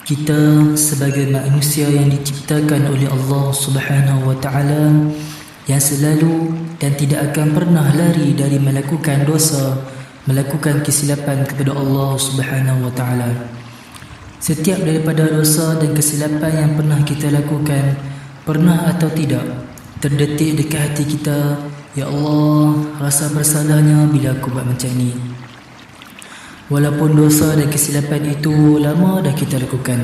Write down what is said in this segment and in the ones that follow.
Kita sebagai manusia yang diciptakan oleh Allah Subhanahu wa Ta'ala, yang selalu dan tidak akan pernah lari dari melakukan dosa, melakukan kesilapan kepada Allah Subhanahu wa Ta'ala. Setiap daripada dosa dan kesilapan yang pernah kita lakukan, pernah atau tidak, terdetik dekat hati kita, ya Allah, rasa bersalahnya bila aku buat macam ni. Walaupun dosa dan kesilapan itu lama dah kita lakukan,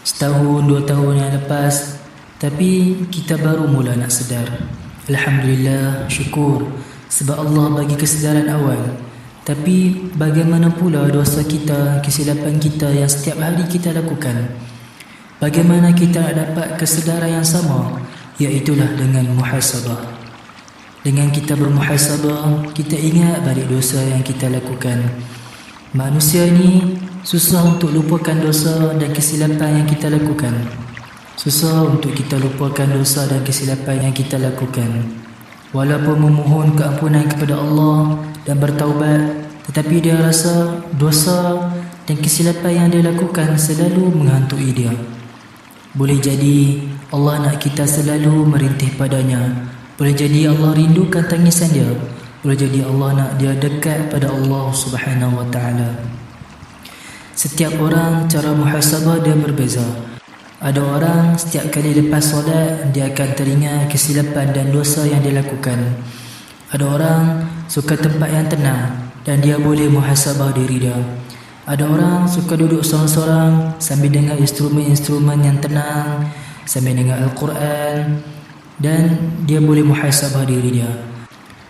setahun, 2 tahun yang lepas, tapi kita baru mula nak sedar. Alhamdulillah, syukur sebab Allah bagi kesedaran awal. Tapi bagaimana pula dosa kita, kesilapan kita yang setiap hari kita lakukan? Bagaimana kita nak dapat kesedaran yang sama? Iaitulah dengan muhasabah. Dengan kita bermuhasabah, kita ingat balik dosa yang kita lakukan. Manusia ini susah untuk lupakan dosa dan kesilapan yang kita lakukan. Susah untuk kita lupakan dosa dan kesilapan yang kita lakukan. Walaupun memohon keampunan kepada Allah dan bertaubat, tetapi dia rasa dosa dan kesilapan yang dia lakukan selalu menghantui dia. Boleh jadi Allah nak kita selalu merintih padanya. Boleh jadi Allah rindukan tangisan dia. Boleh jadi Allah nak dia dekat pada Allah Subhanahu wa Ta'ala. Setiap orang cara muhasabah dia berbeza. Ada orang setiap kali lepas solat dia akan teringat kesilapan dan dosa yang dia lakukan. Ada orang suka tempat yang tenang dan dia boleh muhasabah diri dia. Ada orang suka duduk seorang-seorang sambil dengar instrumen-instrumen yang tenang, sambil dengar Al-Quran, dan dia boleh muhasabah diri dia.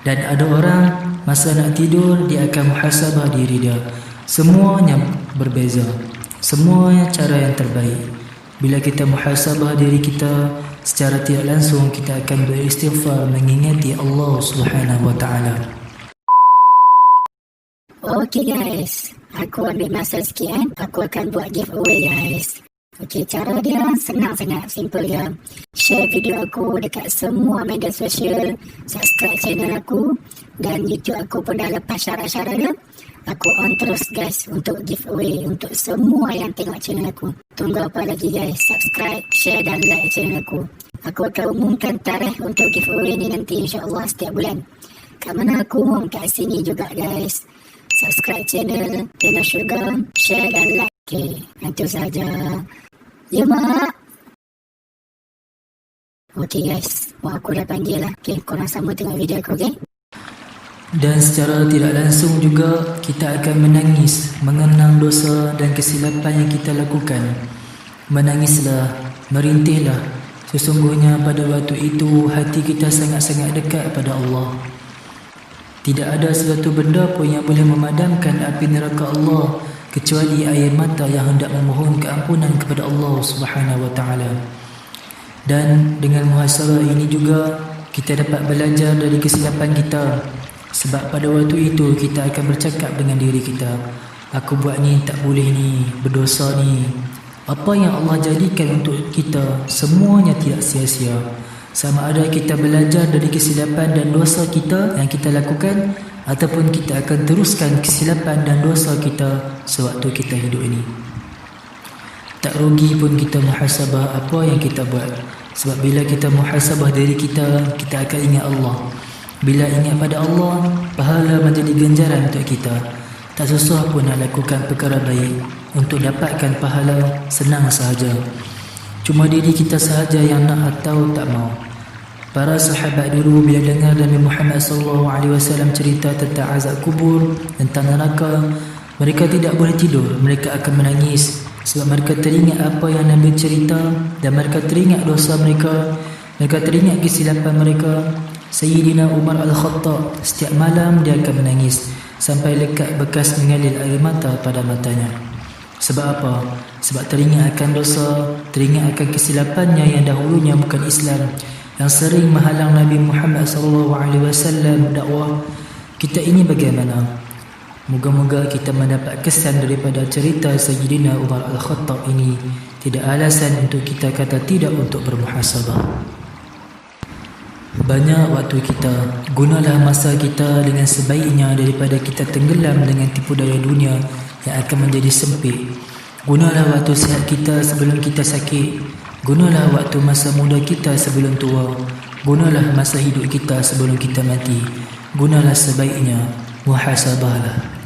Dan ada orang masa nak tidur dia akan muhasabah diri dia. Semuanya berbeza, semuanya cara yang terbaik. Bila kita muhasabah diri kita, secara tidak langsung kita akan beristighfar mengingati Allah Subhanahu wa Ta'ala. Okay guys, aku ambil masa sekian, aku akan buat giveaway guys. Okay, cara dia senang sangat, simple dia. Share video aku dekat semua media sosial, subscribe channel aku, dan YouTube aku pun dah lepas syarat-syarat dia. Aku on terus guys untuk giveaway untuk semua yang tengok channel aku. Tunggu apa lagi guys, subscribe, share dan like channel aku. Aku akan umumkan tarikh untuk giveaway ni nanti insyaAllah setiap bulan. Kat mana aku umum kat sini juga guys. Subscribe channel Tena Sugar, share dan like. Okay, itu saja. Ya mak. Okay guys, mak aku dah panggil lah. Okay, korang sama tengok video aku, okay? Dan secara tidak langsung juga kita akan menangis mengenang dosa dan kesilapan yang kita lakukan. Menangislah, merintihlah. Sesungguhnya pada waktu itu hati kita sangat-sangat dekat pada Allah. Tidak ada sesuatu benda pun yang boleh memadamkan api neraka Allah kecuali air mata yang hendak memohon keampunan kepada Allah Subhanahu wa Ta'ala. Dan dengan muhasabah ini juga kita dapat belajar dari kesilapan kita. Sebab pada waktu itu kita akan bercakap dengan diri kita, aku buat ni tak boleh ni, berdosa ni. Apa yang Allah jadikan untuk kita semuanya tidak sia-sia. Sama ada kita belajar dari kesilapan dan dosa kita yang kita lakukan, ataupun kita akan teruskan kesilapan dan dosa kita sewaktu kita hidup ini. Tak rugi pun kita muhasabah apa yang kita buat. Sebab bila kita muhasabah diri kita, kita akan ingat Allah. Bila ingat pada Allah, pahala menjadi ganjaran untuk kita. Tak susah pun nak lakukan perkara baik. Untuk dapatkan pahala senang sahaja. Cuma diri kita sahaja yang nak atau tak mau. Para sahabat dulu bila dengar Nabi Muhammad SAW cerita tentang azab kubur, tentang neraka, mereka tidak boleh tidur. Mereka akan menangis sebab mereka teringat apa yang Nabi cerita, dan mereka teringat dosa mereka, mereka teringat kesilapan mereka. Sayyidina Umar Al-Khattab setiap malam dia akan menangis sampai lekat bekas mengalir air mata pada matanya. Sebab apa? Sebab teringat akan dosa, teringat akan kesilapannya yang dahulunya bukan Islam, yang sering menghalang Nabi Muhammad SAW dakwah. Kita ini bagaimana? Moga-moga kita mendapat kesan daripada cerita Sayyidina Umar Al-Khattab ini. Tidak alasan untuk kita kata tidak untuk bermuhasabah. Banyak waktu kita, gunalah masa kita dengan sebaiknya daripada kita tenggelam dengan tipu daya dunia yang akan menjadi sempit. Gunalah waktu sihat kita sebelum kita sakit. Gunalah waktu masa muda kita sebelum tua. Gunalah masa hidup kita sebelum kita mati. Gunalah sebaiknya. Muhasabahlah.